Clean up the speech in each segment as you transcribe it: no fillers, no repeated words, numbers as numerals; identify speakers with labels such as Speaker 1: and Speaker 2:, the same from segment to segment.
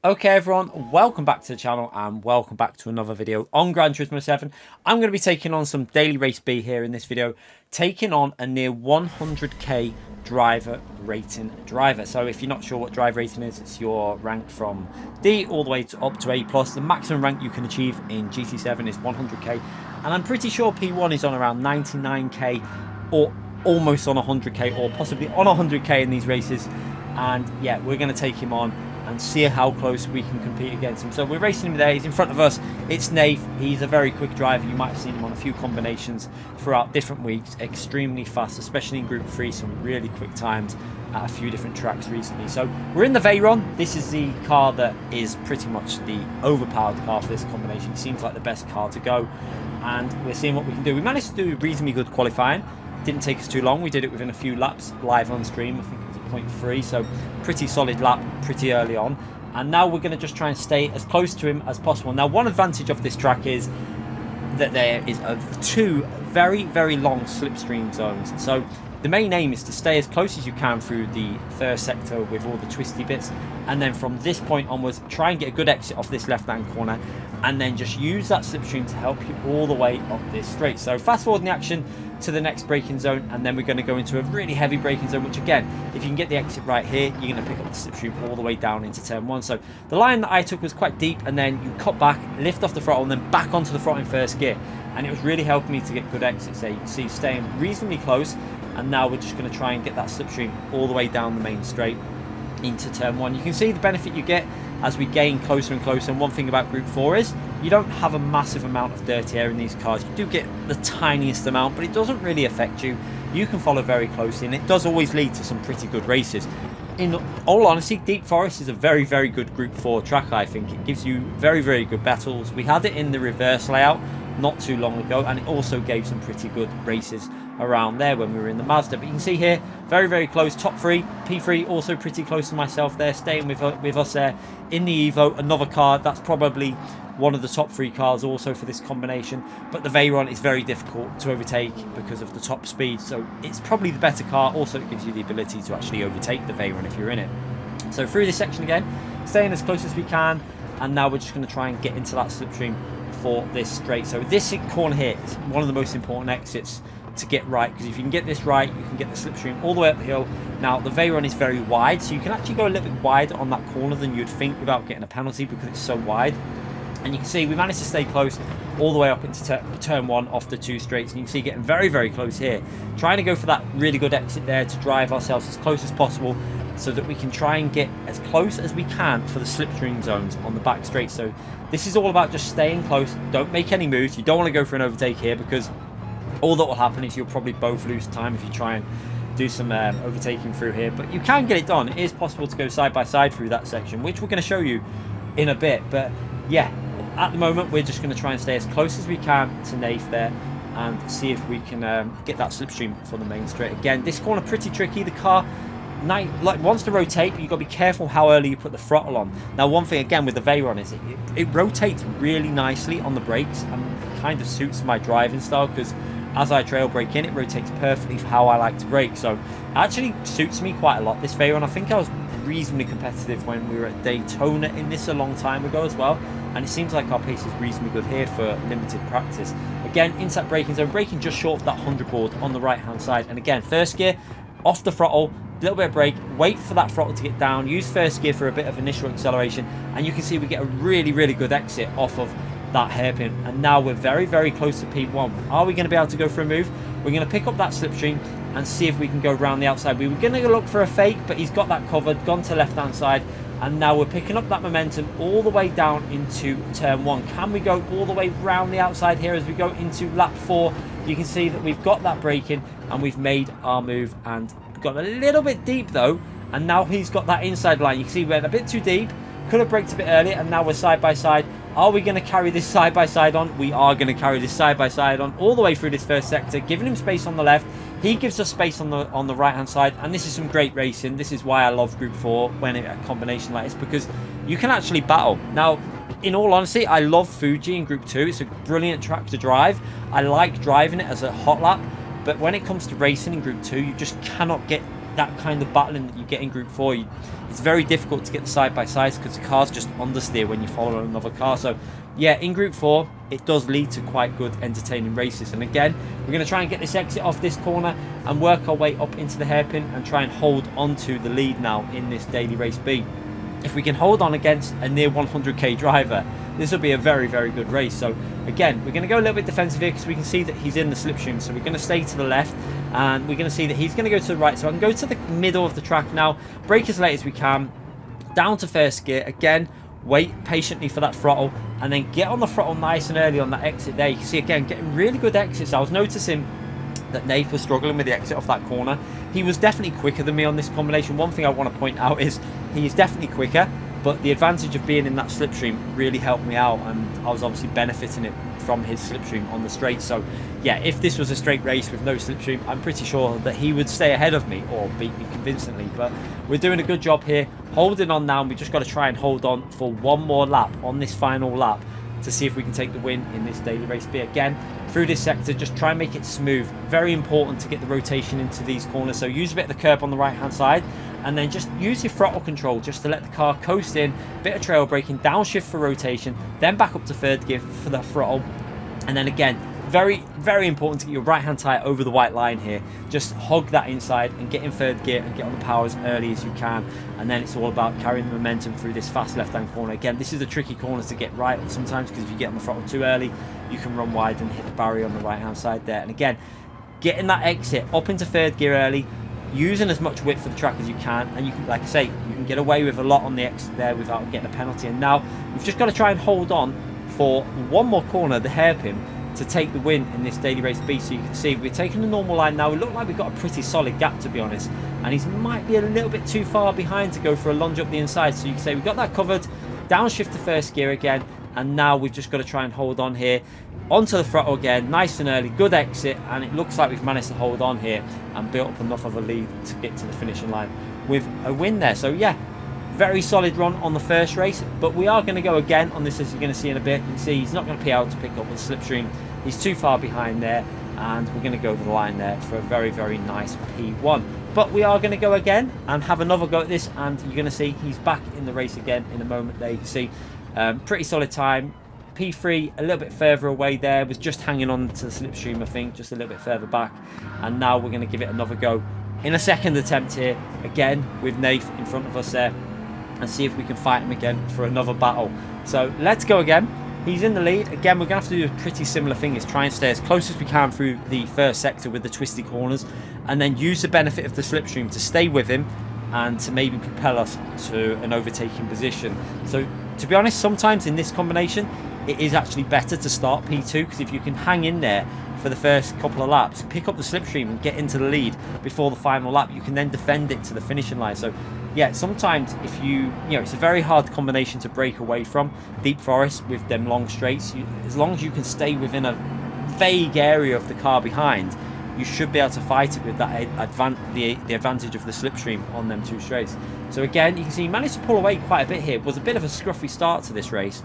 Speaker 1: Okay everyone, welcome back to the channel and welcome back to another video on Gran Turismo 7. I'm going to be taking on some daily race B here in this video, taking on a near 100k driver rating driver. So if you're not sure what driver rating is, it's your rank from D all the way up to A+. The maximum rank you can achieve in GT7 is 100k, and I'm pretty sure P1 is on around 99k or almost on 100k or possibly on 100k in these races. And yeah, we're going to take him on and see how close we can compete against him. So we're racing him there. He's in front of us. It's Nath. He's a very quick driver. You might have seen him on a few combinations throughout different weeks. Extremely fast, especially in Group 3. Some really quick times at a few different tracks recently. So we're in the Veyron. This is the car that is pretty much the overpowered car for this combination. It seems like the best car to go. And we're seeing what we can do. We managed to do reasonably good qualifying. Didn't take us too long. We did it within a few laps live on stream. I think it was a 0.3, so pretty solid lap pretty early on. And now we're going to just try and stay as close to him as possible. Now, one advantage of this track is that there is two very, very long slipstream zones. So the main aim is to stay as close as you can through the first sector with all the twisty bits, and then from this point onwards try and get a good exit off this left hand corner, and then just use that slipstream to help you all the way up this straight. So fast forward in the action to the next braking zone, and then we're going to go into a really heavy braking zone, which again, if you can get the exit right here, you're going to pick up the slipstream all the way down into turn 1. So the line that I took was quite deep, and then you cut back, lift off the throttle, and then back onto the throttle in first gear, and it was really helping me to get good exits there. You can see staying reasonably close, and now we're just going to try and get that slipstream all the way down the main straight into turn 1. You can see the benefit you get as we gain closer and closer. And one thing about Group 4 is you don't have a massive amount of dirty air in these cars. You do get the tiniest amount, but it doesn't really affect you. You can follow very closely, and it does always lead to some pretty good races. In all honesty, Deep Forest is a very, very good Group 4 track, I think. It gives you very, very good battles. We had it in the reverse layout not too long ago, and it also gave some pretty good races around there when we were in the Mazda. But you can see here, very, very close. Top 3, P3 also pretty close to myself there, staying with us there in the Evo. Another car that's probably one of the top 3 cars also for this combination, but the Veyron is very difficult to overtake because of the top speed, so it's probably the better car. Also, it gives you the ability to actually overtake the Veyron if you're in it. So through this section again, staying as close as we can, and now we're just going to try and get into that slipstream for this straight. So this corner here is one of the most important exits to get right, because if you can get this right, you can get the slipstream all the way up the hill. Now the Veyron is very wide, so you can actually go a little bit wider on that corner than you'd think without getting a penalty because it's so wide. And you can see we managed to stay close all the way up into turn 1 off the 2 straights, and you can see getting very, very close here, trying to go for that really good exit there to drive ourselves as close as possible so that we can try and get as close as we can for the slipstream zones on the back straight. So this is all about just staying close. Don't make any moves. You don't want to go for an overtake here, because all that will happen is you'll probably both lose time if you try and do some overtaking through here. But you can get it done. It is possible to go side by side through that section, which we're going to show you in a bit. But yeah, at the moment we're just going to try and stay as close as we can to Nath there and see if we can get that slipstream for the main straight. Again, this corner pretty tricky. The car wants to rotate, but you've got to be careful how early you put the throttle on. Now, one thing again with the Veyron is it rotates really nicely on the brakes, and it kind of suits my driving style, because as I trail brake in, it rotates perfectly for how I like to brake. So it actually suits me quite a lot, this Veyron. I think I was reasonably competitive when we were at Daytona in this a long time ago as well, and it seems like our pace is reasonably good here for limited practice. Again, into that braking zone, braking just short of that 100 board on the right hand side, and again, first gear off the throttle, little bit of brake, wait for that throttle to get down, use first gear for a bit of initial acceleration, and you can see we get a really, really good exit off of that hairpin. And now we're very, very close to P1. Are we going to be able to go for a move? We're going to pick up that slipstream and see if we can go around the outside. We were going to look for a fake, but he's got that covered, gone to left hand side, and now we're picking up that momentum all the way down into turn 1. Can we go all the way round the outside here as we go into lap 4? You can see that we've got that braking and we've made our move, and got a little bit deep though, and now he's got that inside line. You can see we went a bit too deep, could have braked a bit earlier, and now we're side by side. Are we going to carry this side by side on? We are going to carry this side by side on all the way through this first sector, giving him space on the left. He gives us space on the right hand side, and this is some great racing. This is why I love Group 4 when a combination like this, because you can actually battle. Now, in all honesty, I love Fuji in Group 2. It's a brilliant track to drive. I like driving it as a hot lap, but when it comes to racing in Group 2, you just cannot get that kind of battling that you get in Group 4, it's very difficult to get the side-by-sides because the cars just understeer when you follow another car. So yeah, in Group 4, it does lead to quite good, entertaining races. And again, we're going to try and get this exit off this corner and work our way up into the hairpin and try and hold onto the lead now in this daily race B. If we can hold on against a near 100k driver, this will be a very, very good race. So again, we're going to go a little bit defensive here because we can see that he's in the slipstream. So we're going to stay to the left, and we're going to see that he's going to go to the right. So I can go to the middle of the track now, brake as late as we can, down to first gear. Again, wait patiently for that throttle, and then get on the throttle nice and early on that exit there. You can see, again, getting really good exits. I was noticing that Nath was struggling with the exit off that corner. He was definitely quicker than me on this combination. One thing I want to point out is he is definitely quicker, but the advantage of being in that slipstream really helped me out, and I was obviously benefiting it from his slipstream on the straight. So yeah, if this was a straight race with no slipstream, I'm pretty sure that he would stay ahead of me or beat me convincingly. But we're doing a good job here, holding on now, and we just got to try and hold on for one more lap on this final lap to see if we can take the win in this daily race B. Again, through this sector, just try and make it smooth. Very important to get the rotation into these corners. So use a bit of the curb on the right hand side, and then just use your throttle control just to let the car coast in, bit of trail braking, downshift for rotation, then back up to third gear for the throttle. And then again, very, very important to get your right hand tyre over the white line here. Just hog that inside and get in third gear and get on the power as early as you can. And then it's all about carrying the momentum through this fast left hand corner. Again, this is a tricky corner to get right sometimes, because if you get on the throttle too early, you can run wide and hit the barrier on the right hand side there. And again, getting that exit up into third gear early, using as much width for the track as you can, and you can, like I say, you can get away with a lot on the exit there without getting a penalty. And now we've just got to try and hold on for one more corner, the hairpin, to take the win in this daily race B. So you can see we're taking the normal line now. We look like we've got a pretty solid gap, to be honest, and he might be a little bit too far behind to go for a lunge up the inside. So you can say we've got that covered, downshift to first gear again, and now we've just got to try and hold on here onto the throttle again, nice and early, good exit, and it looks like we've managed to hold on here and build up enough of a lead to get to the finishing line with a win there. So yeah, very solid run on the first race, but we are going to go again on this, as you're going to see in a bit. You can see he's not going to be able to pick up the slipstream. He's too far behind there, and we're going to go over the line there for a very, very nice P1. But we are going to go again and have another go at this, and you're going to see he's back in the race again in a moment there. You can see pretty solid time. P3 a little bit further away there, was just hanging on to the slipstream, I think, just a little bit further back. And now we're going to give it another go in a second attempt here, again with Nath in front of us there, and see if we can fight him again for another battle. So let's go again. He's in the lead. Again, we're going to have to do a pretty similar thing, is try and stay as close as we can through the first sector with the twisty corners, and then use the benefit of the slipstream to stay with him and to maybe propel us to an overtaking position. So to be honest, sometimes in this combination, it is actually better to start P2, because if you can hang in there for the first couple of laps, pick up the slipstream and get into the lead before the final lap, you can then defend it to the finishing line. So yeah, sometimes if you know, it's a very hard combination to break away from, deep forest with them long straights. As long as you can stay within a vague area of the car behind, you should be able to fight it with that the advantage of the slipstream on them two straights. So again, you can see he managed to pull away quite a bit here. It was a bit of a scruffy start to this race,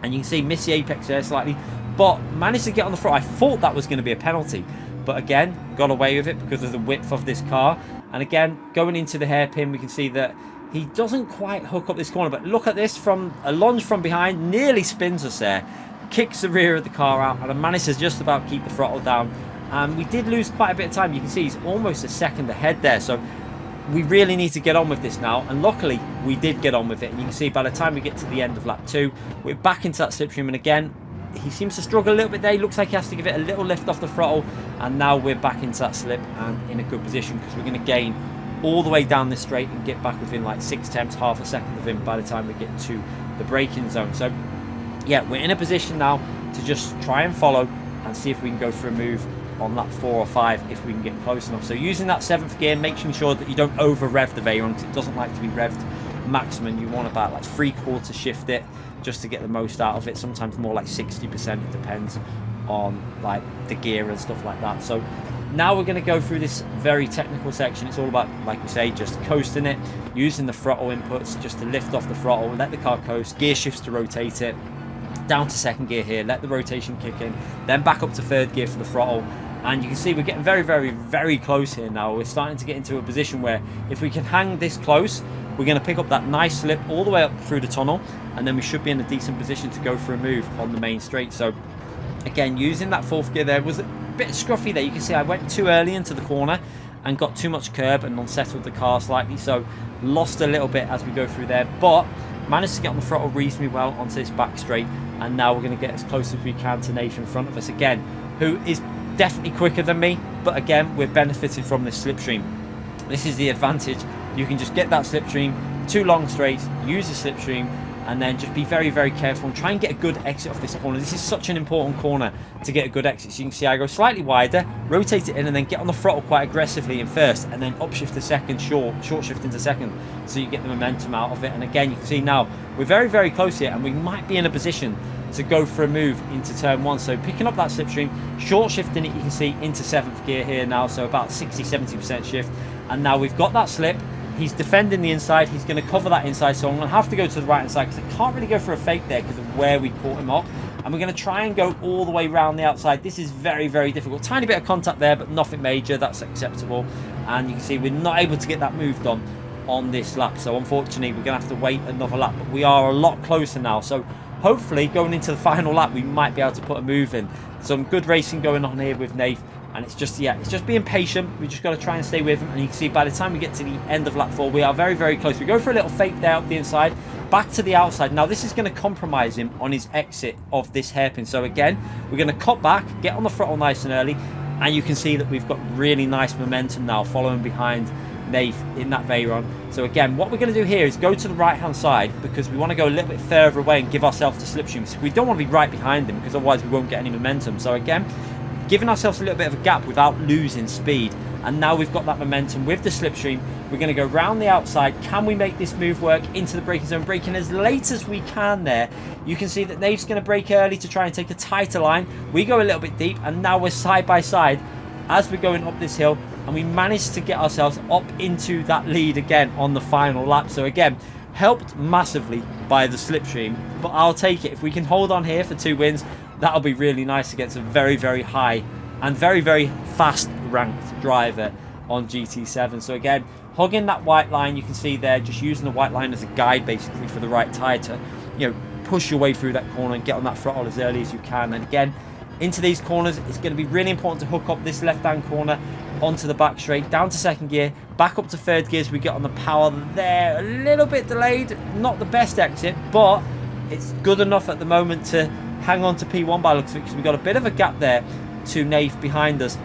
Speaker 1: and you can see missed the apex there slightly, but managed to get on the front. I thought that was going to be a penalty, but again, got away with it because of the width of this car. And again, going into the hairpin, we can see that he doesn't quite hook up this corner, but look at this, from a lunge from behind, nearly spins us there, kicks the rear of the car out, and managed to just about keep the throttle down. And we did lose quite a bit of time. You can see he's almost a second ahead there, so we really need to get on with this now, and luckily we did get on with it. And you can see by the time we get to the end of lap 2, we're back into that slipstream, and again he seems to struggle a little bit there. He looks like he has to give it a little lift off the throttle, and now we're back into that slip and in a good position, because we're going to gain all the way down this straight and get back within like 6 tenths, half a second of him by the time we get to the braking zone. So yeah, we're in a position now to just try and follow and see if we can go for a move on that 4 or 5 if we can get close enough. So using that 7th gear, making sure that you don't over rev the Veyron, because it doesn't like to be revved maximum. You want about like 3/4 shift it just to get the most out of it, sometimes more like 60%. It depends on like the gear and stuff like that. So now we're going to go through this very technical section. It's all about, like we say, just coasting it, using the throttle inputs just to lift off the throttle, let the car coast, gear shifts to rotate it, down to 2nd gear here, let the rotation kick in, then back up to 3rd gear for the throttle, And you can see we're getting very, very, very close here now. We're starting to get into a position where if we can hang this close, we're going to pick up that nice slip all the way up through the tunnel, and then we should be in a decent position to go for a move on the main straight. So again, using that fourth gear there was a bit scruffy there. You can see I went too early into the corner and got too much curb and unsettled the car slightly, so lost a little bit as we go through there, but managed to get on the throttle reasonably well onto this back straight. And now we're going to get as close as we can to Nath in front of us again, who is definitely quicker than me, but again, we're benefiting from this slipstream. This is the advantage. You can just get that slipstream, 2 long straights, use the slipstream, and then just be very, very careful and try and get a good exit off this corner. This is such an important corner to get a good exit. So you can see I go slightly wider, rotate it in, and then get on the throttle quite aggressively in first, and then upshift to second, short shift into second, so you get the momentum out of it. And again, you can see now we're very, very close here, and we might be in a position to go for a move into turn 1. So picking up that slipstream, short shifting it, you can see into 7th gear here now, so about 60-70% shift. And now we've got that slip. He's defending the inside. He's going to cover that inside, so I'm going to have to go to the right hand side because I can't really go for a fake there because of where we caught him up. And we're going to try and go all the way around the outside. This is very, very difficult. Tiny bit of contact there, but nothing major. That's acceptable. And you can see we're not able to get that move done on this lap. So unfortunately, we're going to have to wait another lap. But we are a lot closer now. So hopefully, going into the final lap, we might be able to put a move in. Some good racing going on here with Nath. And it's just, yeah, it's just being patient. We just got to try and stay with him. And you can see by the time we get to the end of lap 4, we are very, very close. We go for a little fake there up the inside, back to the outside. Now, this is going to compromise him on his exit of this hairpin. So again, we're going to cut back, get on the throttle nice and early. And you can see that we've got really nice momentum now following behind Nath in that Veyron. So again, what we're going to do here is go to the right-hand side because we want to go a little bit further away and give ourselves the slipstream. So we don't want to be right behind him because otherwise we won't get any momentum. So again, giving ourselves a little bit of a gap without losing speed. And now we've got that momentum with the slipstream. We're going to go round the outside. Can we make this move work into the braking zone? Braking as late as we can there. You can see that Nath's going to brake early to try and take a tighter line. We go a little bit deep, and now we're side by side as we're going up this hill. And we managed to get ourselves up into that lead again on the final lap. So again, helped massively by the slipstream. But I'll take it. If we can hold on here for 2 wins, that'll be really nice against a very, very high and very, very fast ranked driver on GT7. So again, hugging that white line, you can see there, just using the white line as a guide basically for the right tyre to, you know, push your way through that corner and get on that throttle as early as you can. And again, into these corners, it's going to be really important to hook up this left-hand corner onto the back straight, down to 2nd gear, back up to 3rd gear as we get on the power there. A little bit delayed, not the best exit, but it's good enough at the moment to hang on to P1 by looks of it because we've got a bit of a gap there to Nath behind us.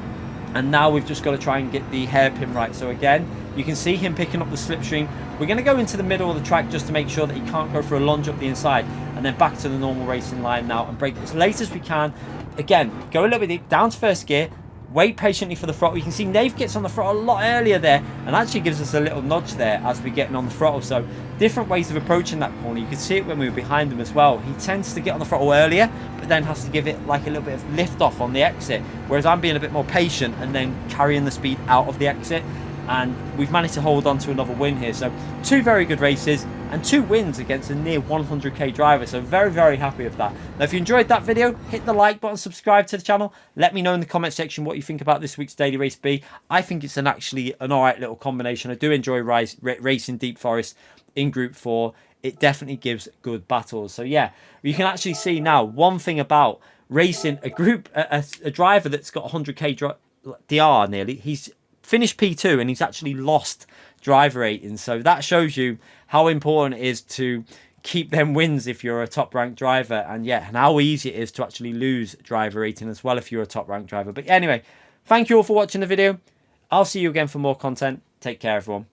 Speaker 1: And now we've just got to try and get the hairpin right. So again, you can see him picking up the slipstream. We're going to go into the middle of the track just to make sure that he can't go for a lunge up the inside. And then back to the normal racing line now and brake as late as we can. Again, go a little bit deep, down to 1st gear. Wait patiently for the throttle. You can see Nath gets on the throttle a lot earlier there and actually gives us a little nudge there as we're getting on the throttle. So different ways of approaching that corner. You can see it when we were behind him as well. He tends to get on the throttle earlier, but then has to give it like a little bit of lift off on the exit. Whereas I'm being a bit more patient and then carrying the speed out of the exit. And we've managed to hold on to another win here. So 2 very good races and 2 wins against a near 100k driver. So very, very happy with that. Now, if you enjoyed that video, hit the like button, subscribe to the channel. Let me know in the comment section what you think about this week's Daily Race B. I think it's actually an alright little combination. I do enjoy racing Deep Forest in Group 4. It definitely gives good battles. So yeah, you can actually see now one thing about racing a driver that's got 100k DR nearly. He's finished P2 and he's actually lost driver rating. So that shows you how important it is to keep them wins if you're a top ranked driver. And yeah, and how easy it is to actually lose driver rating as well if you're a top ranked driver. But anyway, thank you all for watching the video. I'll see you again for more content. Take care, everyone.